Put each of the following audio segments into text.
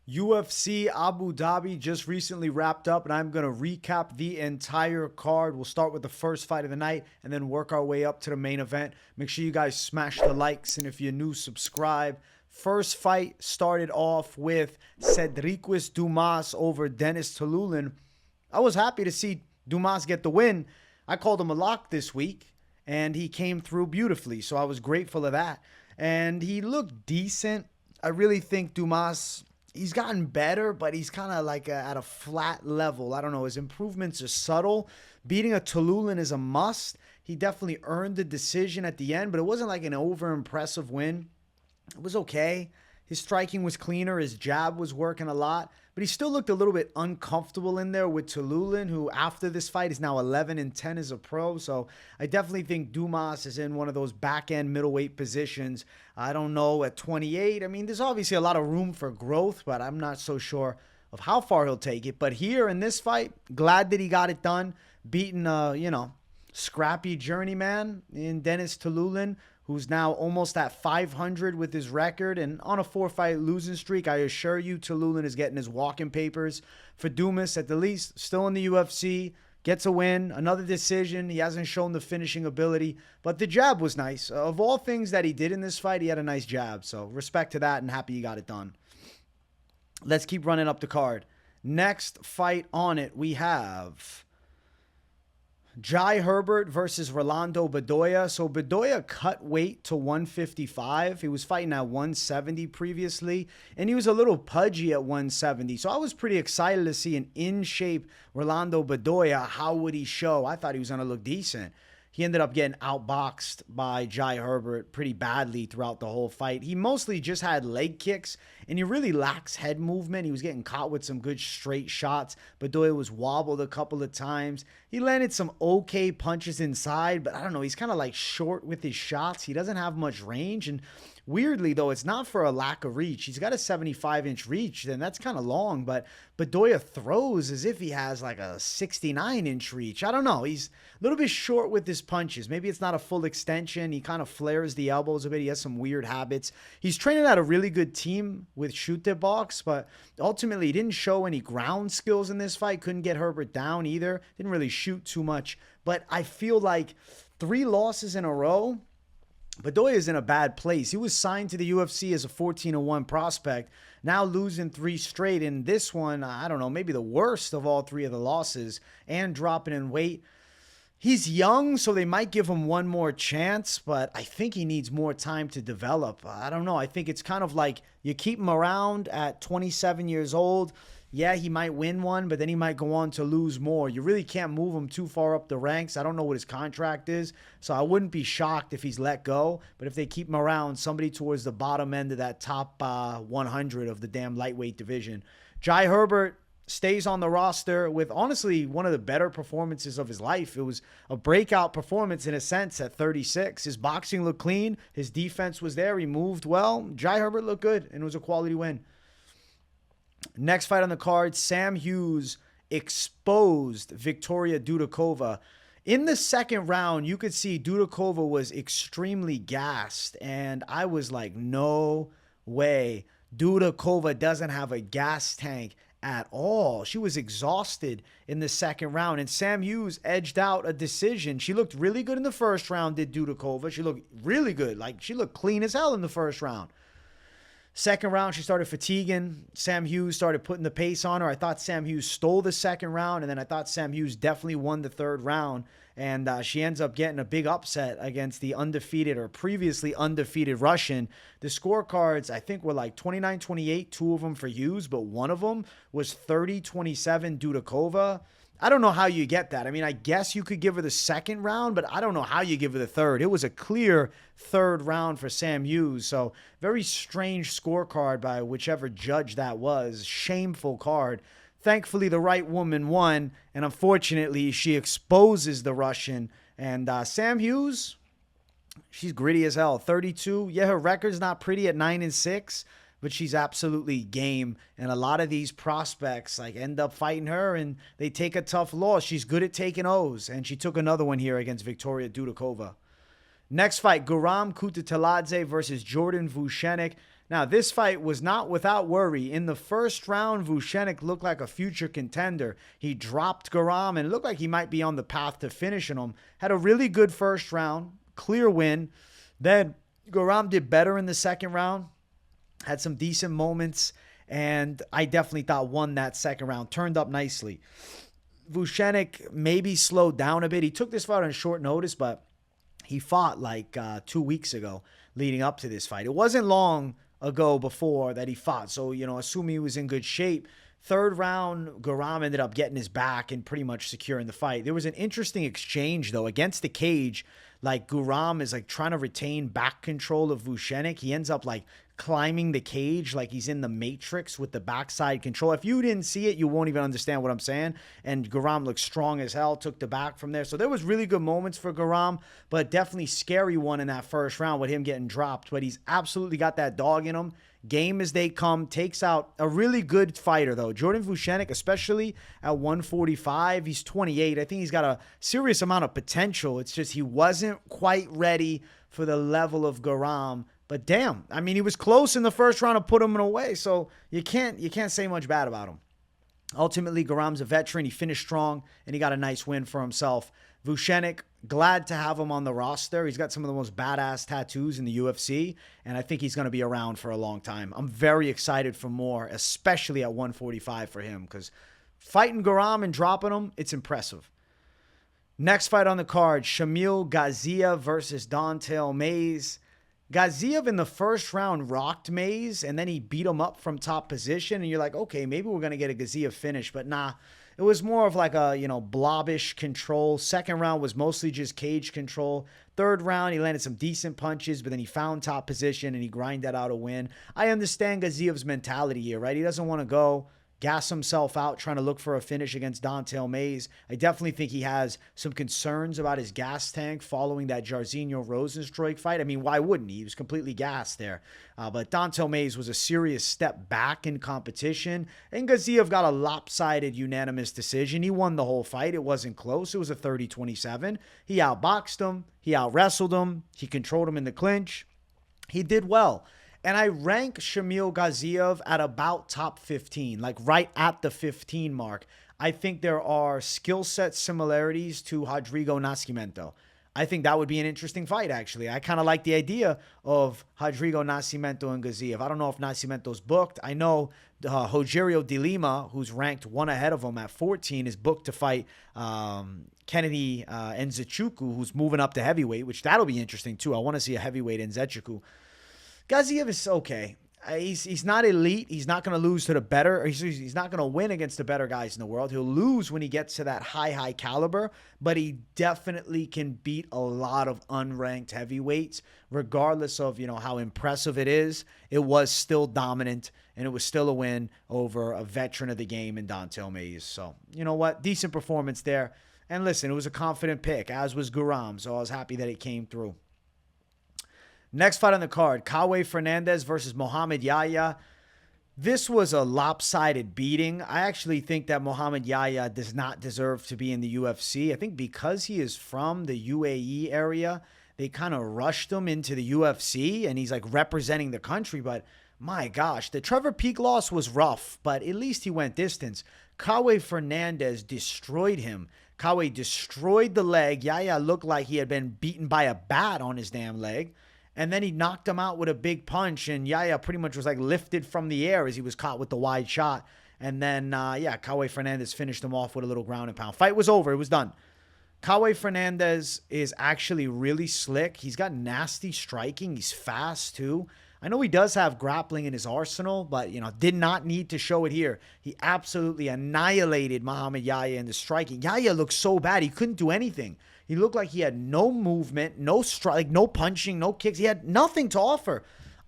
UFC Abu Dhabi just recently wrapped up, and I'm going to recap the entire card. We'll start with the first fight of the night and then work our way up to the main event. Make sure you guys smash the likes, and if you're new, subscribe. First fight started off with Cedric Dumas over Denis Tiuliulin. I was happy to see Dumas get the win. I called him a lock this week, and he came through beautifully, so I was grateful of that. And he looked decent. I really think Dumas, he's gotten better, but he's kind of like at a flat level. I don't know. His improvements are subtle. Beating a Tiuliulin is a must. He definitely earned the decision at the end, but it wasn't like an over-impressive win. It was okay. His striking was cleaner. His jab was working a lot, but he still looked a little bit uncomfortable in there with Tiuliulin, who after this fight is now 11-10 as a pro. So I definitely think Dumas is in one of those back-end middleweight positions. I don't know, at 28. I mean, there's obviously a lot of room for growth, but I'm not so sure of how far he'll take it. But here in this fight, glad that he got it done, beating scrappy journeyman in Denis Tiuliulin, who's now almost at 500 with his record and on a 4-fight losing streak. I assure you, Tiuliulin is getting his walking papers. For Dumas, at the least, still in the UFC, gets a win, another decision. He hasn't shown the finishing ability, but the jab was nice. Of all things that he did in this fight, he had a nice jab. So respect to that and happy he got it done. Let's keep running up the card. Next fight on it, we have Herbert versus Rolando Bedoya. So Bedoya cut weight to 155. He was fighting at 170 previously, and he was a little pudgy at 170. So I was pretty excited to see an in-shape Rolando Bedoya. How would he show? I thought he was going to look decent. He ended up getting outboxed by Herbert pretty badly throughout the whole fight. He mostly just had leg kicks, and he really lacks head movement. He was getting caught with some good straight shots. Bedoya was wobbled a couple of times. He landed some okay punches inside, but I don't know. He's kind of like short with his shots. He doesn't have much range, and weirdly, though, it's not for a lack of reach. He's got a 75-inch reach, and that's kind of long, but Bedoya throws as if he has like a 69-inch reach. I don't know. He's a little bit short with his punches. Maybe it's not a full extension. He kind of flares the elbows a bit. He has some weird habits. He's training at a really good team with Shoot the Box, but ultimately he didn't show any ground skills in this fight. Couldn't get Herbert down either. Didn't really shoot too much, but I feel like 3 losses in a row, Bedoya is in a bad place. He was signed to the UFC as a 14-1 prospect, now losing 3 straight. And this one, I don't know, maybe the worst of all 3 of the losses, and dropping in weight. He's young, so they might give him one more chance, but I think he needs more time to develop. I don't know. I think it's kind of like you keep him around at 27 years old. Yeah, he might win one, but then he might go on to lose more. You really can't move him too far up the ranks. I don't know what his contract is, so I wouldn't be shocked if he's let go. But if they keep him around, somebody towards the bottom end of that top 100 of the damn lightweight division. Herbert stays on the roster with, honestly, one of the better performances of his life. It was a breakout performance in a sense at 36. His boxing looked clean. His defense was there. He moved well. Herbert looked good, and it was a quality win. Next fight on the card, Sam Hughes exposed Victoria Dudakova. In the second round, you could see Dudakova was extremely gassed, and I was like, no way. Dudakova doesn't have a gas tank at all. She was exhausted in the second round, and Sam Hughes edged out a decision. She looked really good in the first round, did Dudakova. She looked really good. Like, she looked clean as hell in the first round. Second round, she started fatiguing. Sam Hughes started putting the pace on her. I thought Sam Hughes stole the second round, and then I thought Sam Hughes definitely won the third round. And she ends up getting a big upset against the undefeated or previously undefeated Russian. The scorecards, I think, were like 29-28, 2 of them for Hughes, but one of them was 30-27 Dudakova. I don't know how you get that. I mean, I guess you could give her the second round, but I don't know how you give her the third. It was a clear third round for Sam Hughes. So very strange scorecard by whichever judge that was. Shameful card. Thankfully, the right woman won, and unfortunately, she exposes the Russian. And Sam Hughes, she's gritty as hell. 32. Yeah, her record's not pretty at 9-6. But she's absolutely game. And a lot of these prospects like end up fighting her and they take a tough loss. She's good at taking O's. And she took another one here against Victoria Dudakova. Next fight, Kutateladze versus Jordan Vucenic. Now, this fight was not without worry. In the first round, Vucenic looked like a future contender. He dropped Garam and it looked like he might be on the path to finishing him. Had a really good first round, clear win. Then Garam did better in the second round, had some decent moments, and I definitely thought won that second round. Turned up nicely. Vucenic maybe slowed down a bit. He took this fight on short notice, but he fought like 2 weeks ago leading up to this fight. It wasn't long ago before that he fought. So, assuming he was in good shape. Third round, Garam ended up getting his back and pretty much securing the fight. There was an interesting exchange, though, against the cage. Like, Garam is, like, trying to retain back control of Vucenic. He ends up, like, climbing the cage like he's in the Matrix with the backside control. If you didn't see it, you won't even understand what I'm saying. And Garam looked strong as hell, took the back from there. So there was really good moments for Garam, but definitely scary one in that first round with him getting dropped. But he's absolutely got that dog in him. Game as they come, takes out a really good fighter, though. Jordan Vucenic, especially at 145, he's 28. I think he's got a serious amount of potential. It's just he wasn't quite ready for the level of Garam. But damn, I mean, he was close in the first round to put him away, so you can't say much bad about him. Ultimately, Garam's a veteran. He finished strong, and he got a nice win for himself. Vucenic, glad to have him on the roster. He's got some of the most badass tattoos in the UFC, and I think he's going to be around for a long time. I'm very excited for more, especially at 145 for him, because fighting Garam and dropping him, it's impressive. Next fight on the card, Shamil Gaziev versus Don'Tale Mayes. Gaziev in the first round rocked Mayes, and then he beat him up from top position, and you're like, okay, maybe we're going to get a Gaziev finish, but nah. It was more of like a, blobbish control. Second round was mostly just cage control. Third round, he landed some decent punches, but then he found top position, and he grinded out a win. I understand Gaziev's mentality here, right? He doesn't want to go gas himself out trying to look for a finish against Don'Tale Mayes. I definitely think he has some concerns about his gas tank following that Jairzinho Rozenstruik fight. I mean, why wouldn't he? He was completely gassed there. But Don'Tale Mayes was a serious step back in competition, and Gaziev got a lopsided unanimous decision. He won the whole fight. It wasn't close. It was a 30-27. He outboxed him. He out-wrestled him. He controlled him in the clinch. He did well. And I rank Shamil Gaziev at about top 15, like right at the 15 mark. I think there are skill set similarities to Rodrigo Nascimento. I think that would be an interesting fight, actually. I kind of like the idea of Rodrigo Nascimento and Gaziev. I don't know if Nascimento's booked. I know Rogerio de Lima, who's ranked one ahead of him at 14, is booked to fight Kennedy Nzechukwu, who's moving up to heavyweight, which that'll be interesting, too. I want to see a heavyweight Nzechukwu. Gaziev is okay. He's not elite. He's not going to lose to the better. He's not going to win against the better guys in the world. He'll lose when he gets to that high caliber, but he definitely can beat a lot of unranked heavyweights, regardless of, how impressive it is. It was still dominant, and it was still a win over a veteran of the game in Don'Tale Mayes. So, you know what? Decent performance there. And listen, it was a confident pick, as was Garam, so I was happy that it came through. Next fight on the card, Kauê Fernandes versus Mohammad Yahya. This was a lopsided beating. I actually think that Mohammad Yahya does not deserve to be in the UFC. I think because he is from the UAE area, they kind of rushed him into the UFC, and he's like representing the country. But my gosh, the Trevor Peek loss was rough, but at least he went distance. Kauê Fernandes destroyed him. Kauê destroyed the leg. Yahya looked like he had been beaten by a bat on his damn leg. And then he knocked him out with a big punch, and Yahya pretty much was like lifted from the air as he was caught with the wide shot. And then, Kauê Fernandes finished him off with a little ground and pound. Fight was over. It was done. Kauê Fernandes is actually really slick. He's got nasty striking. He's fast, too. I know he does have grappling in his arsenal, but, did not need to show it here. He absolutely annihilated Mohammad Yahya in the striking. Yahya looked so bad. He couldn't do anything. He looked like he had no movement, no strike, no punching, no kicks. He had nothing to offer.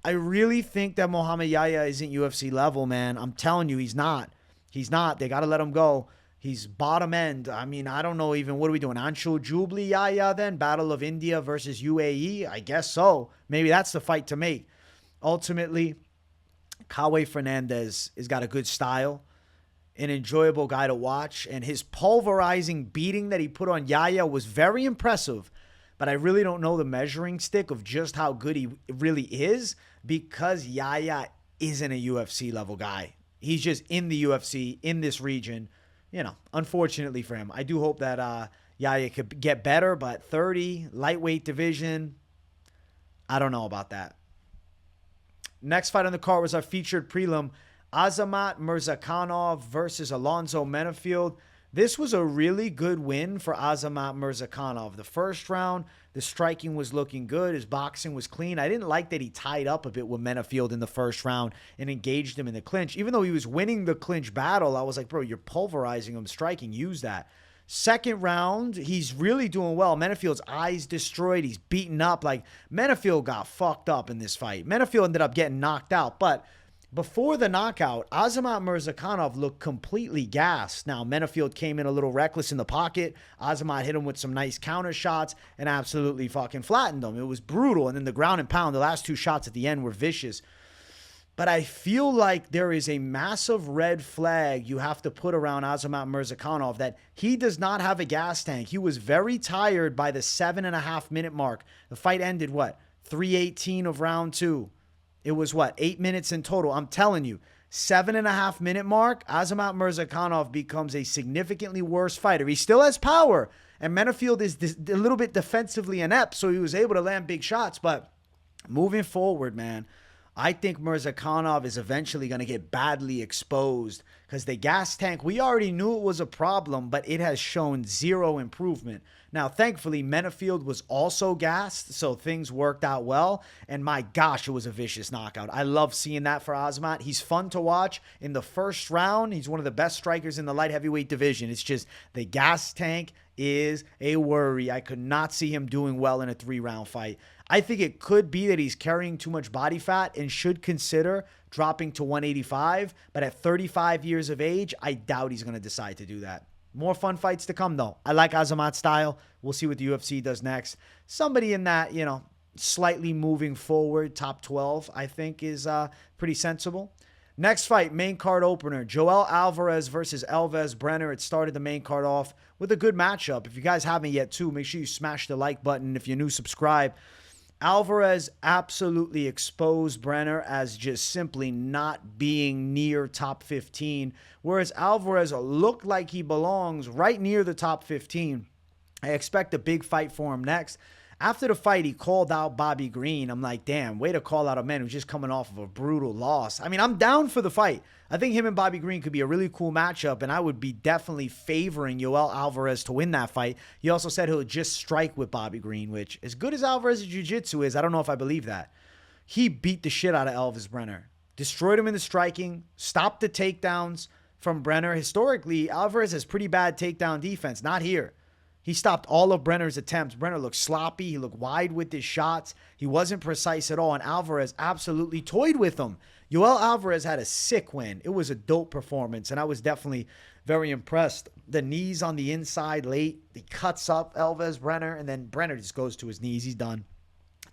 I really think that Mohammad Yahya isn't UFC level, man. I'm telling you, he's not. He's not. They got to let him go. He's bottom end. I mean, I don't know even, what are we doing? Anshul Jubli Yahya then? Battle of India versus UAE? I guess so. Maybe that's the fight to make. Ultimately, Kauê Fernandes has got a good style. An enjoyable guy to watch, and his pulverizing beating that he put on Yahya was very impressive, but I really don't know the measuring stick of just how good he really is because Yahya isn't a UFC level guy. He's just in the UFC, in this region. You know, unfortunately for him. I do hope that Yahya could get better, but 30, lightweight division, I don't know about that. Next fight on the card was our featured prelim, Azamat Murzakanov versus Alonzo Menifield. This was a really good win for Azamat Murzakanov. The first round, the striking was looking good. His boxing was clean. I didn't like that he tied up a bit with Menifield in the first round and engaged him in the clinch. Even though he was winning the clinch battle, I was like, bro, you're pulverizing him, striking. Use that. Second round, he's really doing well. Menifield's eyes destroyed. He's beaten up. Like, Menifield got fucked up in this fight. Menifield ended up getting knocked out, but before the knockout, Azamat Murzakanov looked completely gassed. Now, Menifield came in a little reckless in the pocket. Azamat hit him with some nice counter shots and absolutely fucking flattened him. It was brutal. And then the ground and pound, the last two shots at the end were vicious. But I feel like there is a massive red flag you have to put around Azamat Murzakanov that he does not have a gas tank. He was very tired by the 7.5 minute mark. The fight ended, what, 3:18 of round 2. It was, what, 8 minutes in total. I'm telling you, 7.5 minute mark, Azamat Murzakanov becomes a significantly worse fighter. He still has power, and Menifield is a little bit defensively inept, so he was able to land big shots. But moving forward, man, I think Murzakanov is eventually going to get badly exposed because the gas tank, we already knew it was a problem, but it has shown zero improvement. Now, thankfully, Menifield was also gassed, so things worked out well. And my gosh, it was a vicious knockout. I love seeing that for Azamat. He's fun to watch. In the first round, he's one of the best strikers in the light heavyweight division. It's just the gas tank is a worry. I could not see him doing well in a 3-round fight. I think it could be that he's carrying too much body fat and should consider dropping to 185. But at 35 years of age, I doubt he's going to decide to do that. More fun fights to come, though. I like Azamat's style. We'll see what the UFC does next. Somebody in that, you know, slightly moving forward, top 12, I think is pretty sensible. Next fight, main card opener, Joel Alvarez versus Elves Brener. It started the main card off with a good matchup. If you guys haven't yet, too, make sure you smash the like button. If you're new, subscribe. Alvarez absolutely exposed Brener as just simply not being near top 15, whereas Alvarez looked like he belongs right near the top 15. I expect a big fight for him next. After the fight, he called out Bobby Green. I'm like, damn, way to call out a man who's just coming off of a brutal loss. I mean, I'm down for the fight. I think him and Bobby Green could be a really cool matchup, and I would be definitely favoring Joel Alvarez to win that fight. He also said he'll just strike with Bobby Green, which, as good as Alvarez's jiu-jitsu is, I don't know if I believe that. He beat the shit out of Elves Brener. Destroyed him in the striking, stopped the takedowns from Brener. Historically, Alvarez has pretty bad takedown defense. Not here. He stopped all of Brener's attempts. Brener looked sloppy. He looked wide with his shots. He wasn't precise at all, and Alvarez absolutely toyed with him. Joel Alvarez had a sick win. It was a dope performance, and I was definitely very impressed. The knees on the inside late. He cuts up Elves Brener, and then Brener just goes to his knees. He's done.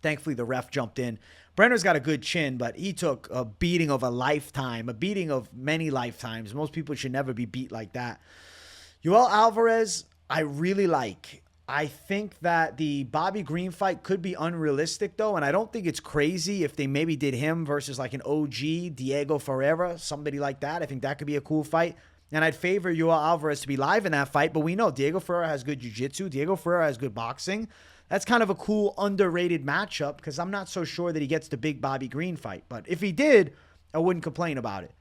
Thankfully, the ref jumped in. Brenner's got a good chin, but he took a beating of a lifetime, a beating of many lifetimes. Most people should never be beat like that. Joel Alvarez, I really like. I think that the Bobby Green fight could be unrealistic, though, and I don't think it's crazy if they maybe did him versus like an OG, Diego Ferreira, somebody like that. I think that could be a cool fight, and I'd favor Joel Alvarez to be live in that fight, but we know Diego Ferreira has good jiu-jitsu. Diego Ferreira has good boxing. That's kind of a cool, underrated matchup because I'm not so sure that he gets the big Bobby Green fight, but if he did, I wouldn't complain about it.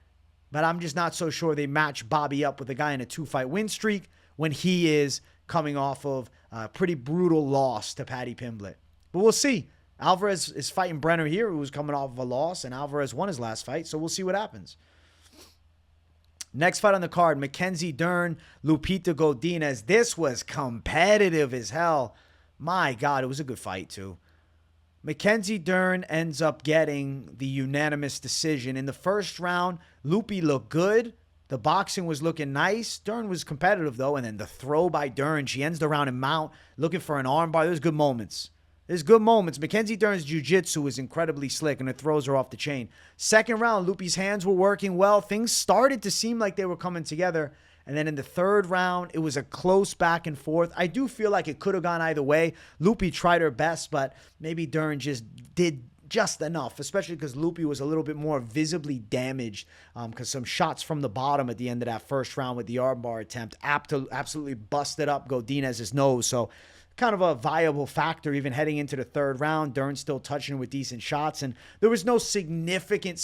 But I'm just not so sure they match Bobby up with a guy in a 2-fight win streak when he is coming off of a pretty brutal loss to Paddy Pimblett. But we'll see. Alvarez is fighting Brener here, who was coming off of a loss, and Alvarez won his last fight, so we'll see what happens. Next fight on the card, Mackenzie Dern, Lupita Godinez. This was competitive as hell. My God, it was a good fight, too. Mackenzie Dern ends up getting the unanimous decision. In the first round, Lupi looked good. The boxing was looking nice. Dern was competitive, though. And then the throw by Dern. She ends the round in mount, looking for an armbar. There's good moments. There's good moments. Mackenzie Dern's jiu-jitsu is incredibly slick, and it throws her off the chain. Second round, Lupi's hands were working well. Things started to seem like they were coming together. And then in the third round, it was a close back and forth. I do feel like it could have gone either way. Lupi tried her best, but maybe Dern just did just enough, especially because Lupi was a little bit more visibly damaged because some shots from the bottom at the end of that first round with the armbar attempt absolutely busted up Godinez's nose. So kind of a viable factor even heading into the third round. Dern still touching with decent shots, and there was no significant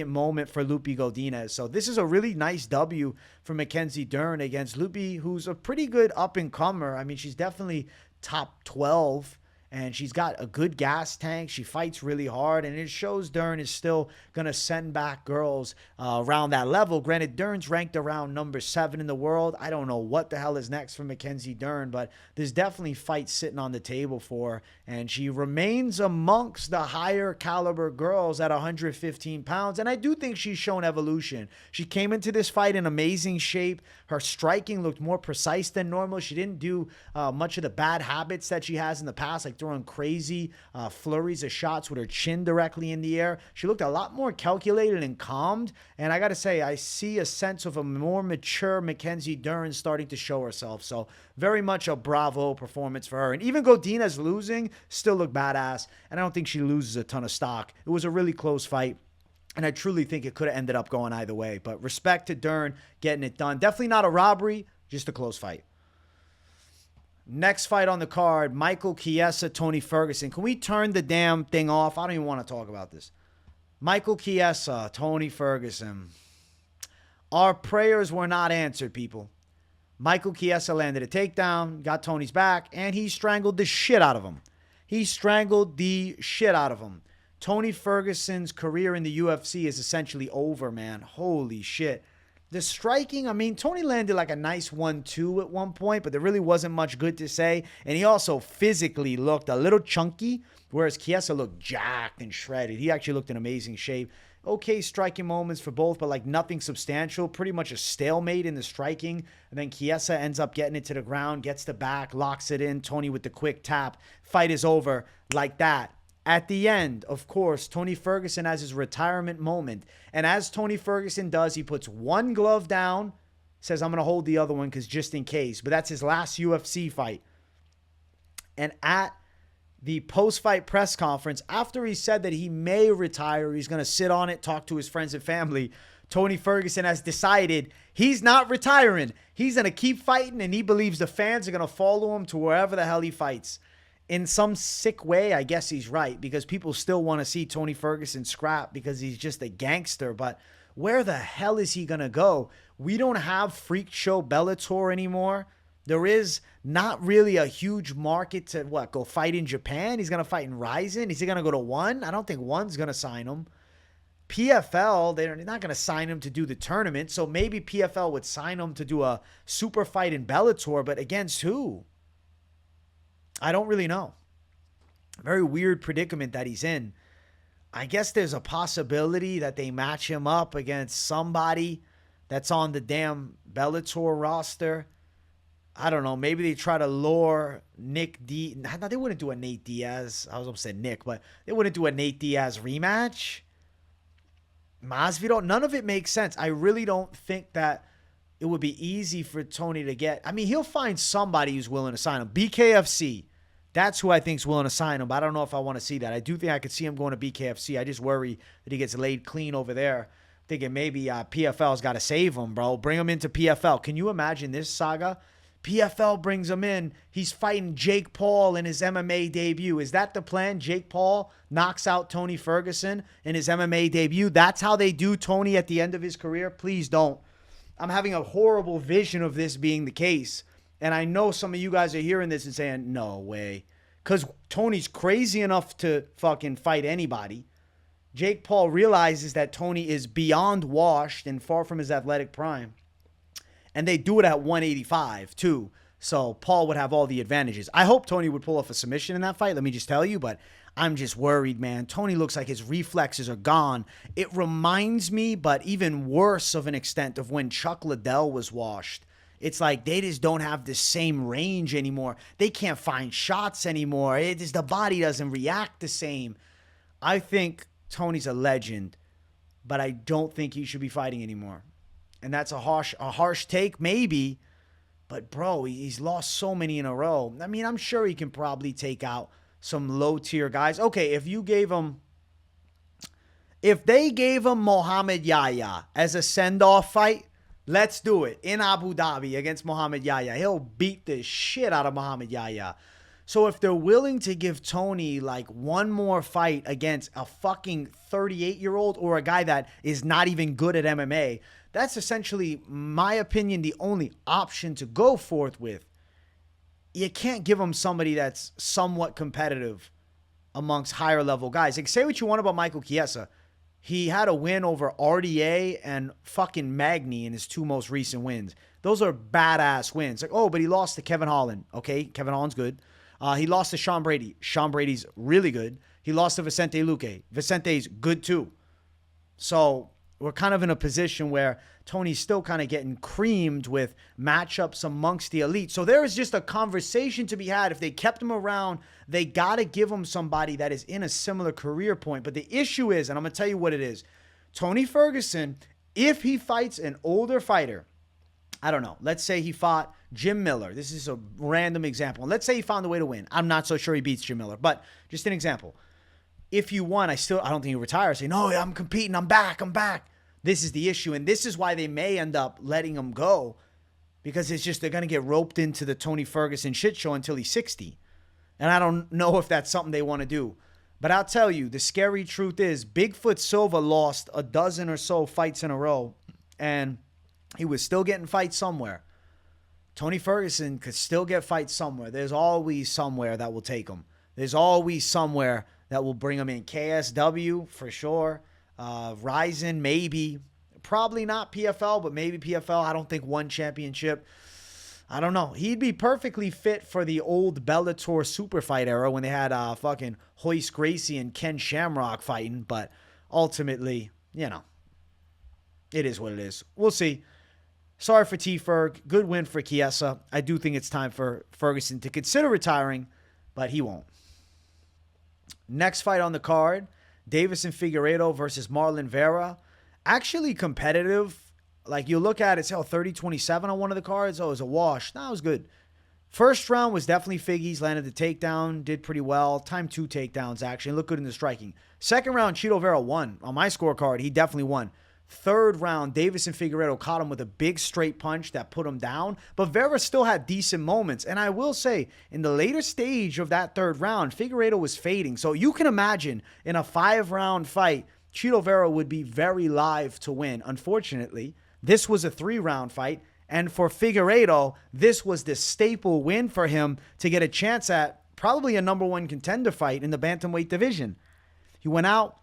moment for Lupi Godinez. So this is a really nice W for Mackenzie Dern against Lupi, who's a pretty good up-and-comer. I mean, she's definitely top 12. And she's got a good gas tank. She fights really hard. And it shows Dern is still going to send back girls around that level. Granted, Dern's ranked around number 7 in the world. I don't know what the hell is next for Mackenzie Dern. But there's definitely fights sitting on the table for her. And she remains amongst the higher caliber girls at 115 pounds. And I do think she's shown evolution. She came into this fight in amazing shape. Her striking looked more precise than normal. She didn't do much of the bad habits that she has in the past, like throwing crazy flurries of shots with her chin directly in the air. She looked a lot more calculated and calmed. And I got to say, I see a sense of a more mature Mackenzie Dern starting to show herself. So very much a bravo performance for her. And even Godinez losing still looked badass. And I don't think she loses a ton of stock. It was a really close fight. And I truly think it could have ended up going either way. But respect to Dern getting it done. Definitely not a robbery, just a close fight. Next fight on the card, Michael Chiesa, Tony Ferguson. Can we turn the damn thing off? I don't even want to talk about this. Michael Chiesa, Tony Ferguson. Our prayers were not answered, people. Michael Chiesa landed a takedown, got Tony's back, and he strangled the shit out of him. Tony Ferguson's career in the UFC is essentially over, man. Holy shit. The striking, I mean, Tony landed like a nice 1-2 at one point, but there really wasn't much good to say. And he also physically looked a little chunky, whereas Chiesa looked jacked and shredded. He actually looked in amazing shape. Okay striking moments for both, but like nothing substantial. Pretty much a stalemate in the striking. And then Chiesa ends up getting it to the ground, gets the back, locks it in. Tony with the quick tap. Fight is over like that. At the end, of course, Tony Ferguson has his retirement moment. And as Tony Ferguson does, he puts one glove down, says, I'm going to hold the other one because just in case. But that's his last UFC fight. And at the post-fight press conference, after he said that he may retire, he's going to sit on it, talk to his friends and family, Tony Ferguson has decided he's not retiring. He's going to keep fighting, and he believes the fans are going to follow him to wherever the hell he fights. In some sick way, I guess he's right, because people still want to see Tony Ferguson scrap because he's just a gangster. But where the hell is he going to go? We don't have Freak Show Bellator anymore. There is not really a huge market to, go fight in Japan? He's going to fight in Ryzen? Is he going to go to One? I don't think One's going to sign him. PFL, they're not going to sign him to do the tournament, so maybe PFL would sign him to do a super fight in Bellator, but against who? I don't really know. Very weird predicament that he's in. I guess there's a possibility that they match him up against somebody that's on the damn Bellator roster. I don't know. Maybe they try to lure Nick D. No, they wouldn't do a Nate Diaz. I was going to say Nick, but they wouldn't do a Nate Diaz rematch. Masvidal, none of it makes sense. I really don't think that it would be easy for Tony to get. I mean, he'll find somebody who's willing to sign him. BKFC, that's who I think is willing to sign him, but I don't know if I want to see that. I do think I could see him going to BKFC. I just worry that he gets laid clean over there. Thinking maybe PFL's got to save him, bro. Bring him into PFL. Can you imagine this saga? PFL brings him in. He's fighting Jake Paul in his MMA debut. Is that the plan? Jake Paul knocks out Tony Ferguson in his MMA debut. That's how they do Tony at the end of his career? Please don't. I'm having a horrible vision of this being the case. And I know some of you guys are hearing this and saying, no way. Because Tony's crazy enough to fucking fight anybody. Jake Paul realizes that Tony is beyond washed and far from his athletic prime. And they do it at 185 too. So Paul would have all the advantages. I hope Tony would pull off a submission in that fight, let me just tell you. But I'm just worried, man. Tony looks like his reflexes are gone. It reminds me, but even worse of an extent, of when Chuck Liddell was washed. It's like they just don't have the same range anymore. They can't find shots anymore. The body doesn't react the same. I think Tony's a legend, but I don't think he should be fighting anymore. And that's a harsh take, maybe. But, bro, he's lost so many in a row. I mean, I'm sure he can probably take out some low-tier guys. Okay, if they gave him Mohammad Yahya as a send-off fight, let's do it. In Abu Dhabi against Mohammad Yahya. He'll beat the shit out of Mohammad Yahya. So if they're willing to give Tony like one more fight against a fucking 38-year-old or a guy that is not even good at MMA, that's essentially, my opinion, the only option to go forth with. You can't give him somebody that's somewhat competitive amongst higher level guys. Like, say what you want about Michael Chiesa. He had a win over RDA and fucking Magny in his 2 most recent wins. Those are badass wins. Like, oh, but he lost to Kevin Holland. Okay, Kevin Holland's good. He lost to Sean Brady. Sean Brady's really good. He lost to Vicente Luque. Vicente's good too. So we're kind of in a position where Tony's still kind of getting creamed with matchups amongst the elite. So there is just a conversation to be had. If they kept him around, they got to give him somebody that is in a similar career point. But the issue is, and I'm going to tell you what it is, Tony Ferguson, if he fights an older fighter, I don't know, let's say he fought Jim Miller. This is a random example. Let's say he found a way to win. I'm not so sure he beats Jim Miller, but just an example. If you won, I don't think he retires. Say, no, I'm competing. I'm back. This is the issue. And this is why they may end up letting him go, because it's just they're going to get roped into the Tony Ferguson shit show until he's 60. And I don't know if that's something they want to do. But I'll tell you, the scary truth is Bigfoot Silva lost a dozen or so fights in a row, and he was still getting fights somewhere. Tony Ferguson could still get fights somewhere. There's always somewhere that will take him. There's always somewhere that will bring him in. KSW, for sure. Ryzen, maybe. Probably not PFL, but maybe PFL. I don't think one championship. I don't know. He'd be perfectly fit for the old Bellator super fight era when they had fucking Royce Gracie and Ken Shamrock fighting. But ultimately, it is what it is. We'll see. Sorry for T-Ferg. Good win for Chiesa. I do think it's time for Ferguson to consider retiring, but he won't. Next fight on the card, Deiveson Figueiredo versus Marlon Vera. Actually competitive. Like, you look at it, it's 30-27 on one of the cards. Oh, it was a wash. No, it was good. First round was definitely Figgies. Landed the takedown. Did pretty well. Timed 2 takedowns, actually. Looked good in the striking. Second round, Chito Vera won. On my scorecard, he definitely won. Third round, Deiveson Figueiredo caught him with a big straight punch that put him down. But Vera still had decent moments. And I will say, in the later stage of that third round, Figueiredo was fading. So you can imagine, in a 5-round fight, Chito Vera would be very live to win. Unfortunately, this was a 3-round fight. And for Figueiredo, this was the staple win for him to get a chance at probably a number 1 contender fight in the bantamweight division. He went out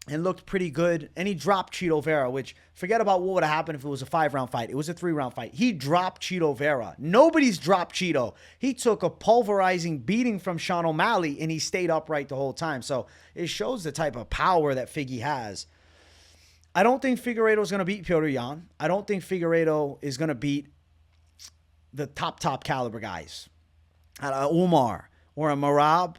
and looked pretty good, and he dropped Chito Vera, which, forget about what would have happened if it was a 5-round fight. It was a 3-round fight. He dropped Chito Vera. Nobody's dropped Chito. He took a pulverizing beating from Sean O'Malley, and he stayed upright the whole time. So it shows the type of power that Figgy has. I don't think Figueiredo is going to beat Petr Yan. I don't think Figueiredo is going to beat the top caliber guys. Umar or a Marab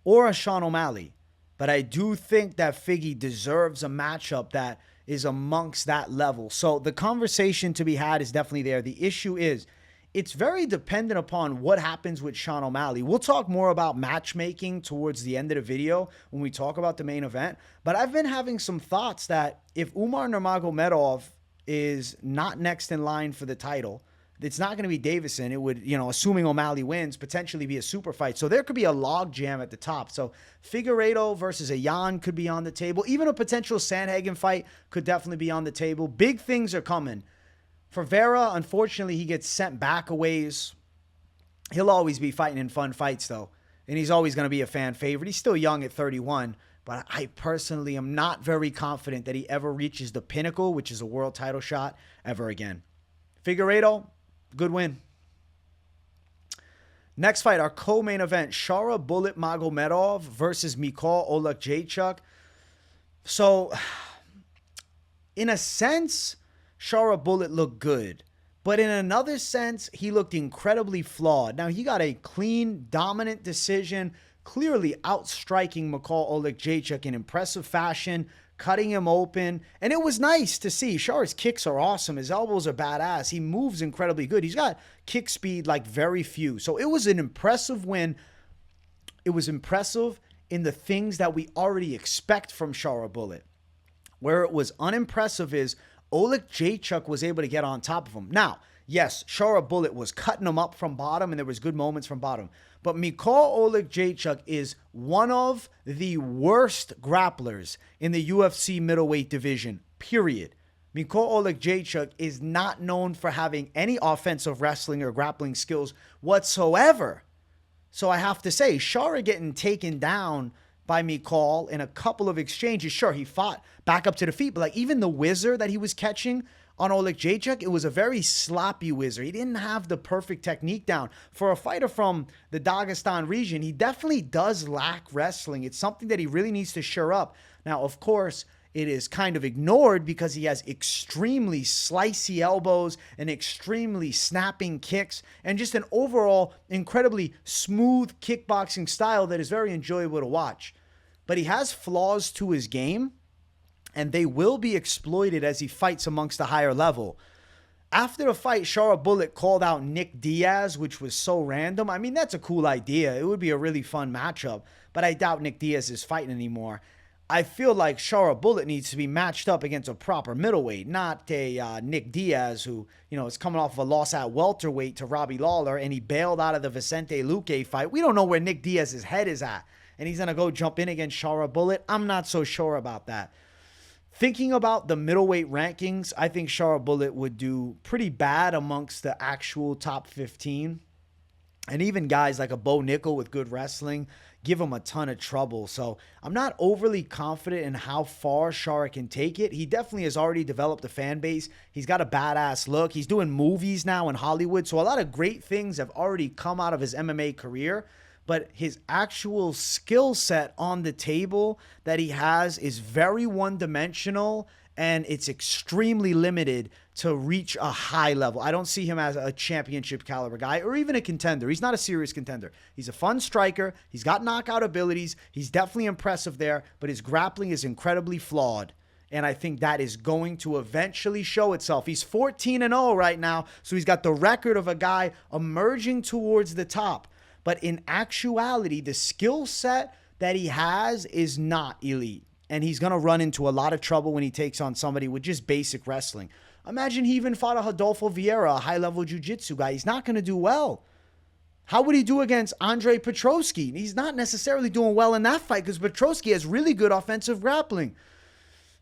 or a Sean O'Malley. But I do think that Figgy deserves a matchup that is amongst that level. So the conversation to be had is definitely there. The issue is, it's very dependent upon what happens with Sean O'Malley. We'll talk more about matchmaking towards the end of the video when we talk about the main event. But I've been having some thoughts that if Umar Nurmagomedov is not next in line for the title, it's not going to be Deiveson. It would, assuming O'Malley wins, potentially be a super fight. So there could be a log jam at the top. So Figueiredo versus a Yan could be on the table. Even a potential Sandhagen fight could definitely be on the table. Big things are coming. For Vera, unfortunately, he gets sent back a ways. He'll always be fighting in fun fights, though. And he's always going to be a fan favorite. He's still young at 31. But I personally am not very confident that he ever reaches the pinnacle, which is a world title shot, ever again. Figueiredo, good win. Next fight, our co-main event, Shara Bullet Magomedov versus Mikhail Oleksiejczuk. So, in a sense, Shara Bullet looked good. But in another sense, he looked incredibly flawed. Now, he got a clean, dominant decision, clearly outstriking Mikhail Oleksiejczuk in impressive fashion, cutting him open. And it was nice to see. Char's kicks are awesome. His elbows are badass. He moves incredibly good. He's got kick speed like very few. So it was an impressive win. It was impressive in the things that we already expect from Chara Bullet. Where it was unimpressive is Oleksiejczuk was able to get on top of him. Now, yes, Chara Bullet was cutting him up from bottom, and there was good moments from bottom. But Oleksiejczuk is one of the worst grapplers in the UFC middleweight division, period. Oleksiejczuk is not known for having any offensive wrestling or grappling skills whatsoever. So I have to say, Chara getting taken down by Mikol in a couple of exchanges. Sure, he fought back up to the feet, but like even the whizzer that he was catching on Oleksiejczuk, it was a very sloppy whizzer. He didn't have the perfect technique down. For a fighter from the Dagestan region, he definitely does lack wrestling. It's something that he really needs to shore up. Now, of course, it is kind of ignored because he has extremely slicey elbows and extremely snapping kicks and just an overall incredibly smooth kickboxing style that is very enjoyable to watch. But he has flaws to his game, and they will be exploited as he fights amongst the higher level. After the fight, Chara Bullet called out Nick Diaz, which was so random. I mean, that's a cool idea. It would be a really fun matchup, but I doubt Nick Diaz is fighting anymore. I feel like Chara Bullet needs to be matched up against a proper middleweight, not a Nick Diaz who, is coming off of a loss at welterweight to Robbie Lawler, and he bailed out of the Vicente Luque fight. We don't know where Nick Diaz's head is at, and he's going to go jump in against Chara Bullet. I'm not so sure about that. Thinking about the middleweight rankings, I think Chara Bullet would do pretty bad amongst the actual top 15. And even guys like a Bo Nickel with good wrestling give him a ton of trouble. So I'm not overly confident in how far Chara can take it. He definitely has already developed a fan base. He's got a badass look. He's doing movies now in Hollywood. So a lot of great things have already come out of his MMA career. But his actual skill set on the table that he has is very one-dimensional, and it's extremely limited to reach a high level. I don't see him as a championship caliber guy or even a contender. He's not a serious contender. He's a fun striker. He's got knockout abilities. He's definitely impressive there, but his grappling is incredibly flawed. And I think that is going to eventually show itself. He's 14-0 right now, so he's got the record of a guy emerging towards the top. But in actuality, the skill set that he has is not elite. And he's going to run into a lot of trouble when he takes on somebody with just basic wrestling. Imagine he even fought a Rodolfo Vieira, a high-level jiu-jitsu guy. He's not going to do well. How would he do against Andre Petroski? He's not necessarily doing well in that fight because Petroski has really good offensive grappling.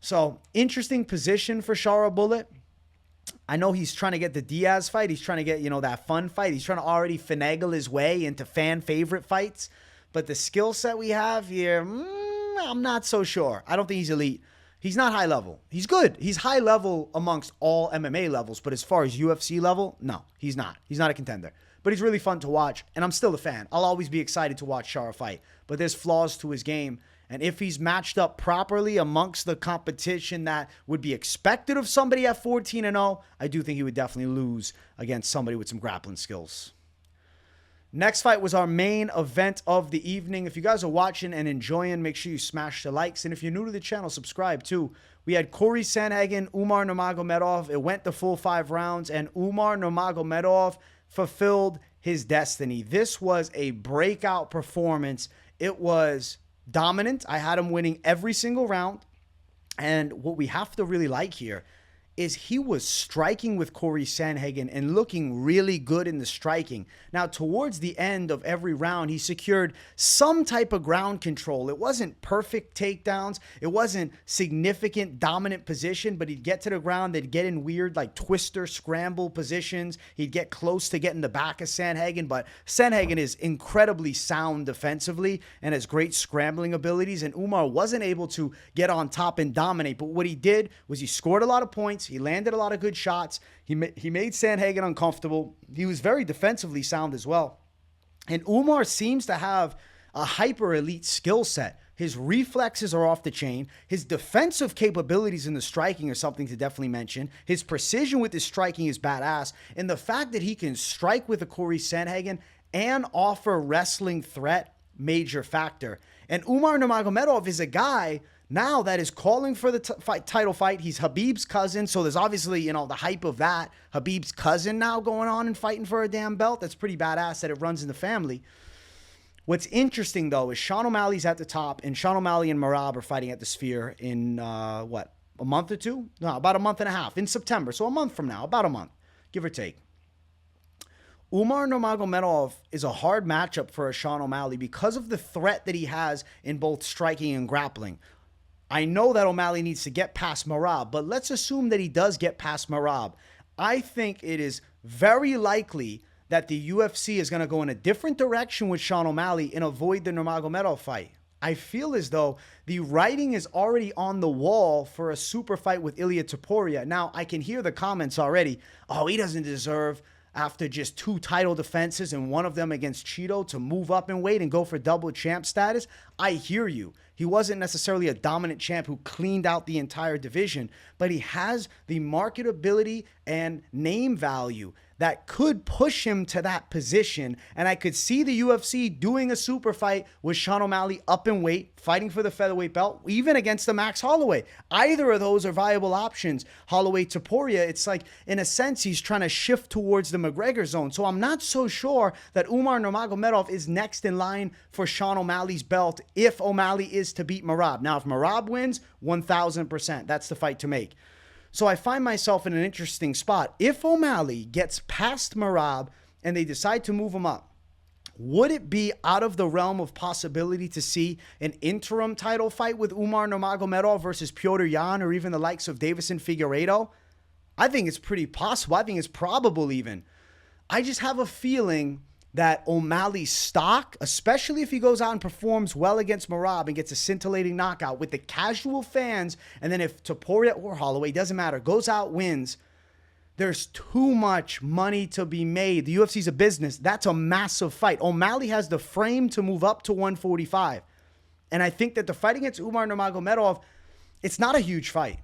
So, interesting position for Chara Bullet. I know he's trying to get the Diaz fight. He's trying to get, that fun fight. He's trying to already finagle his way into fan favorite fights. But the skill set we have here, I'm not so sure. I don't think he's elite. He's not high level. He's good. He's high level amongst all MMA levels. But as far as UFC level, no, he's not. He's not a contender. But he's really fun to watch. And I'm still a fan. I'll always be excited to watch Chara fight. But there's flaws to his game. And if he's matched up properly amongst the competition that would be expected of somebody at 14-0, I do think he would definitely lose against somebody with some grappling skills. Next fight was our main event of the evening. If you guys are watching and enjoying, make sure you smash the likes. And if you're new to the channel, subscribe too. We had Corey Sandhagen, Umar Nurmagomedov. It went the full 5 rounds, and Umar Nurmagomedov fulfilled his destiny. This was a breakout performance. It was dominant. I had him winning every single round. And what we have to really like here is he was striking with Corey Sandhagen and looking really good in the striking. Now, towards the end of every round, he secured some type of ground control. It wasn't perfect takedowns. It wasn't significant dominant position, but he'd get to the ground. They'd get in weird like twister scramble positions. He'd get close to getting the back of Sandhagen, but Sandhagen is incredibly sound defensively and has great scrambling abilities, and Umar wasn't able to get on top and dominate. But what he did was he scored a lot of points. He landed a lot of good shots. He made Sandhagen uncomfortable. He was very defensively sound as well. And Umar seems to have a hyper-elite skill set. His reflexes are off the chain. His defensive capabilities in the striking are something to definitely mention. His precision with his striking is badass. And the fact that he can strike with a Corey Sandhagen and offer wrestling threat, major factor. And Umar Nurmagomedov is a guy now that is calling for the title fight. He's Khabib's cousin, so there's obviously, the hype of that. Khabib's cousin now going on and fighting for a damn belt. That's pretty badass that it runs in the family. What's interesting, though, is Sean O'Malley's at the top, and Sean O'Malley and Merab are fighting at the Sphere in, a month or two? No, about a month and a half, in September. So a month from now, about a month, give or take. Umar Nurmagomedov is a hard matchup for a Sean O'Malley because of the threat that he has in both striking and grappling. I know that O'Malley needs to get past Merab, but let's assume that he does get past Merab. I think it is very likely that the UFC is going to go in a different direction with Sean O'Malley and avoid the Nurmagomedov fight. I feel as though the writing is already on the wall for a super fight with Ilia Topuria. Now, I can hear the comments already. Oh, he doesn't deserve, after just 2 title defenses and one of them against Cheeto, to move up in weight and go for double champ status. I hear you. He wasn't necessarily a dominant champ who cleaned out the entire division, but he has the marketability and name value that could push him to that position. And I could see the UFC doing a super fight with Sean O'Malley up in weight, fighting for the featherweight belt, even against the Max Holloway. Either of those are viable options. Holloway Topuria, it's like, in a sense, he's trying to shift towards the McGregor zone. So I'm not so sure that Umar Nurmagomedov is next in line for Sean O'Malley's belt if O'Malley is to beat Merab. Now, if Merab wins, 1,000%. That's the fight to make. So I find myself in an interesting spot. If O'Malley gets past Merab and they decide to move him up, would it be out of the realm of possibility to see an interim title fight with Umar Nurmagomedov versus Petr Yan or even the likes of Deiveson Figueiredo? I think it's pretty possible. I think it's probable even. I just have a feeling that O'Malley's stock, especially if he goes out and performs well against Merab and gets a scintillating knockout with the casual fans, and then if Topuria or Holloway, doesn't matter, goes out, wins, there's too much money to be made. The UFC's a business. That's a massive fight. O'Malley has the frame to move up to 145. And I think that the fight against Umar Nurmagomedov, it's not a huge fight.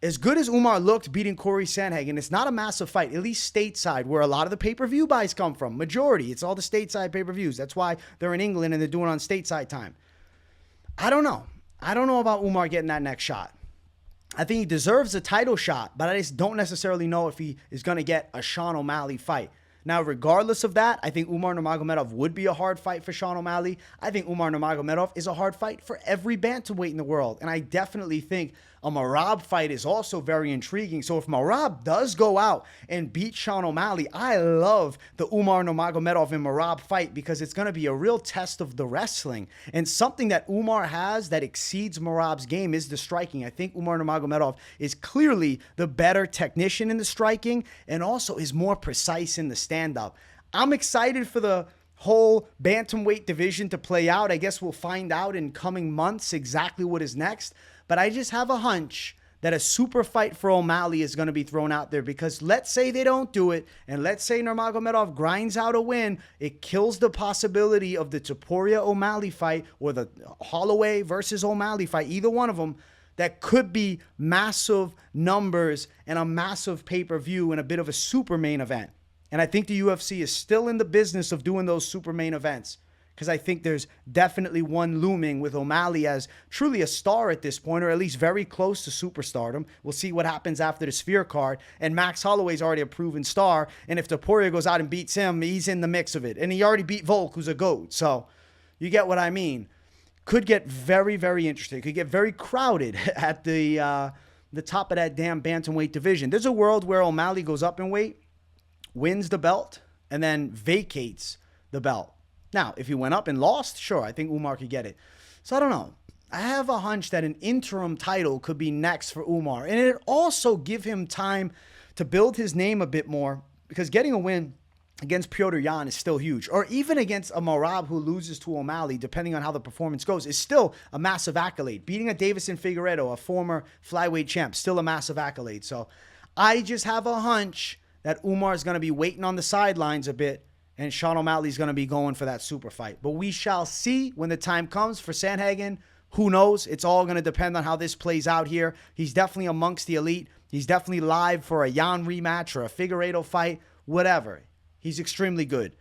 As good as Umar looked beating Corey Sandhagen, it's not a massive fight, at least stateside, where a lot of the pay-per-view buys come from. Majority. It's all the stateside pay-per-views. That's why they're in England and they're doing it on stateside time. I don't know. I don't know about Umar getting that next shot. I think he deserves a title shot, but I just don't necessarily know if he is going to get a Sean O'Malley fight. Now, regardless of that, I think Umar Nurmagomedov would be a hard fight for Sean O'Malley. I think Umar Nurmagomedov is a hard fight for every bantamweight in the world. And I definitely think a Merab fight is also very intriguing. So if Merab does go out and beat Sean O'Malley, I love the Umar Nurmagomedov and Merab fight because it's going to be a real test of the wrestling. And something that Umar has that exceeds Merab's game is the striking. I think Umar Nurmagomedov is clearly the better technician in the striking and also is more precise in the stand-up. I'm excited for the whole bantamweight division to play out. I guess we'll find out in coming months exactly what is next. But I just have a hunch that a super fight for O'Malley is going to be thrown out there because let's say they don't do it, and let's say Nurmagomedov grinds out a win, it kills the possibility of the Topuria-O'Malley fight or the Holloway versus O'Malley fight, either one of them, that could be massive numbers and a massive pay-per-view and a bit of a super main event. And I think the UFC is still in the business of doing those super main events because I think there's definitely one looming with O'Malley as truly a star at this point, or at least very close to superstardom. We'll see what happens after the Sphere card. And Max Holloway's already a proven star. And if Topuria goes out and beats him, he's in the mix of it. And he already beat Volk, who's a GOAT. So you get what I mean. Could get very, very interesting. Could get very crowded at the top of that damn bantamweight division. There's a world where O'Malley goes up in weight, wins the belt, and then vacates the belt. Now, if he went up and lost, sure, I think Umar could get it. So I don't know. I have a hunch that an interim title could be next for Umar. And it also give him time to build his name a bit more because getting a win against Petr Yan is still huge. Or even against a Merab who loses to O'Malley, depending on how the performance goes, is still a massive accolade. Beating a Deiveson Figueiredo, a former flyweight champ, still a massive accolade. So I just have a hunch that Umar is going to be waiting on the sidelines a bit and Sean O'Malley's going to be going for that super fight. But we shall see when the time comes for Sandhagen. Who knows? It's all going to depend on how this plays out here. He's definitely amongst the elite. He's definitely live for a Yan rematch or a Figueiredo fight, whatever. He's extremely good.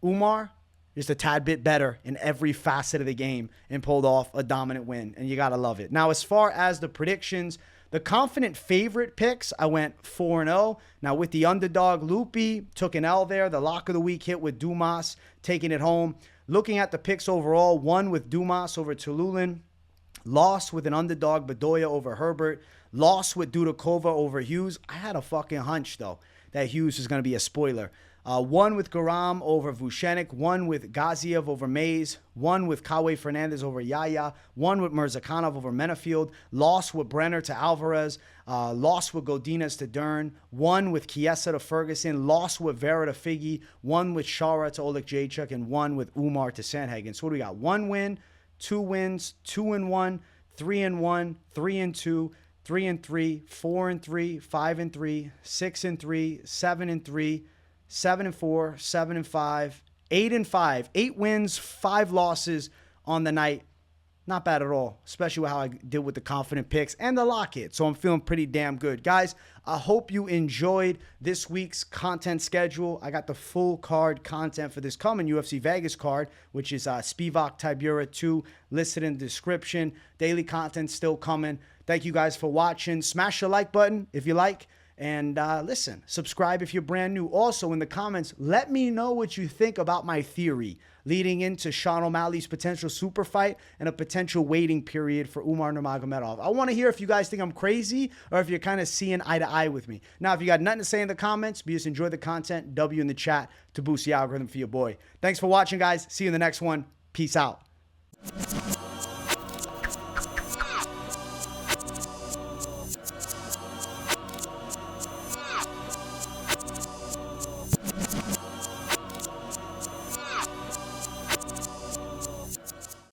Umar, just a tad bit better in every facet of the game and pulled off a dominant win, and you got to love it. Now, as far as the predictions, the confident favorite picks, I went 4-0. Now, with the underdog, Lupi took an L there. The lock of the week hit with Dumas, taking it home. Looking at the picks overall, won with Dumas over Tiuliulin, lost with an underdog, Bedoya over Herbert, lost with Dudakova over Hughes. I had a fucking hunch, though, that Hughes was going to be a spoiler. One with Garam over Vucenic, one with Gaziev over Mays, one with Kauê Fernandes over Yahya, one with Murzakanov over Menifield, lost with Brener to Alvarez, lost with Godinez to Dern, one with Chiesa to Ferguson, lost with Vera to Figgy, one with Shara to Oleksiejczuk, and one with Umar to Sandhagen. So what do we got? 1 win, 2 wins, 2-1, 3-1, 3-2, 3-3, 4-3, 5-3, 6-3, 7-3, 7-4, 7-5, 8-5, 8 wins, 5 losses on the night. Not bad at all, especially with how I did with the confident picks and the lock hit. So I'm feeling pretty damn good. Guys, I hope you enjoyed this week's content schedule. I got the full card content for this coming UFC Vegas card, which is Spivak Tibura 2, listed in the description. Daily content still coming. Thank you guys for watching. Smash the like button if you like. And listen, subscribe if you're brand new. Also, in the comments, let me know what you think about my theory leading into Sean O'Malley's potential super fight and a potential waiting period for Umar Nurmagomedov. I want to hear if you guys think I'm crazy or if you're kind of seeing eye to eye with me. Now, if you got nothing to say in the comments, but just enjoy the content, W in the chat to boost the algorithm for your boy. Thanks for watching, guys. See you in the next one. Peace out.